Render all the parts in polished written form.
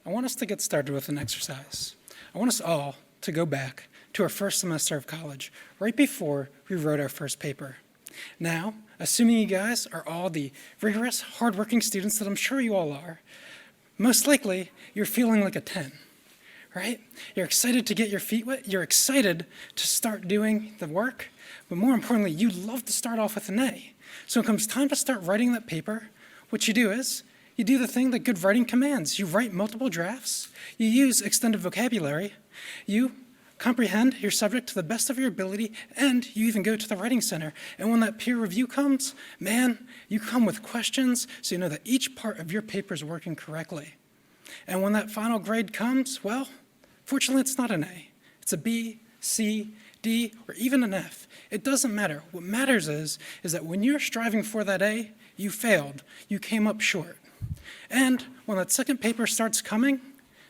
I want us to get started with an exercise. I want us all to go back to our first semester of college, right before we wrote our first paper. Now, assuming you guys are all the rigorous, hardworking students that I'm sure you all are, most likely you're feeling like a 10, right? You're excited to get your feet wet, you're excited to start doing the work, but more importantly, you love to start off with an A. So when it comes time to start writing that paper, what you do is, you do the thing that good writing commands. You write multiple drafts, you use extended vocabulary, you comprehend your subject to the best of your ability, and you even go to the writing center. And when that peer review comes, man, you come with questions so you know that each part of your paper is working correctly. And when that final grade comes, well, fortunately it's not an A. It's a B, C, D, or even an F. It doesn't matter. What matters is that when you're striving for that A, you failed. You came up short. And when that second paper starts coming,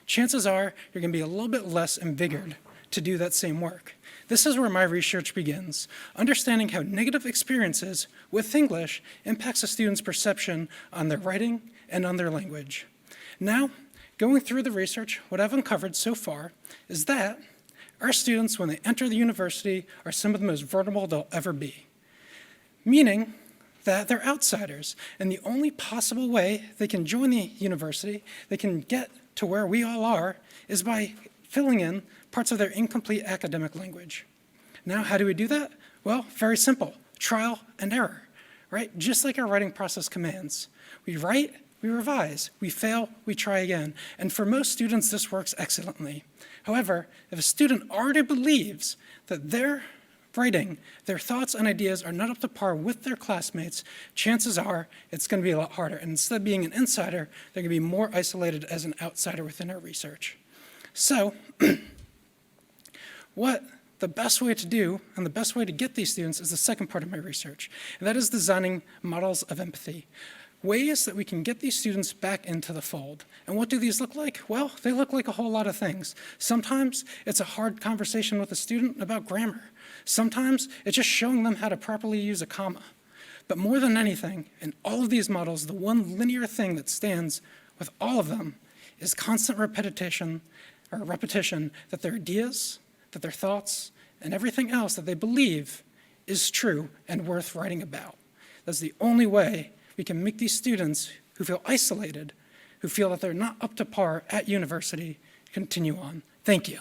chances are you're going to be a little bit less invigorated to do that same work. This is where my research begins, understanding how negative experiences with English impacts a student's perception on their writing and on their language. Now, going through the research, what I've uncovered so far is that our students, when they enter the university, are some of the most vulnerable they'll ever be, meaning that they're outsiders, and the only possible way they can join the university, they can get to where we all are, is by filling in parts of their incomplete academic language. Now, how do we do that? Well, very simple, trial and error, right? Just like our writing process commands. We write, we revise, we fail, we try again. And for most students, this works excellently. However, if a student already believes that their writing, their thoughts and ideas are not up to par with their classmates, chances are it's going to be a lot harder. And instead of being an insider, they're going to be more isolated as an outsider within our research. So, what the best way to do and the best way to get these students is the second part of my research, and that is designing models of empathy. Ways that we can get these students back into the fold. And what do these look like? Well, they look like a whole lot of things. Sometimes it's a hard conversation with a student about grammar. Sometimes it's just showing them how to properly use a comma. But more than anything, in all of these models, the one linear thing that stands with all of them is constant repetition that their ideas, that their thoughts, and everything else that they believe is true and worth writing about. That's the only way we can make these students who feel isolated, who feel that they're not up to par at university, continue on. Thank you.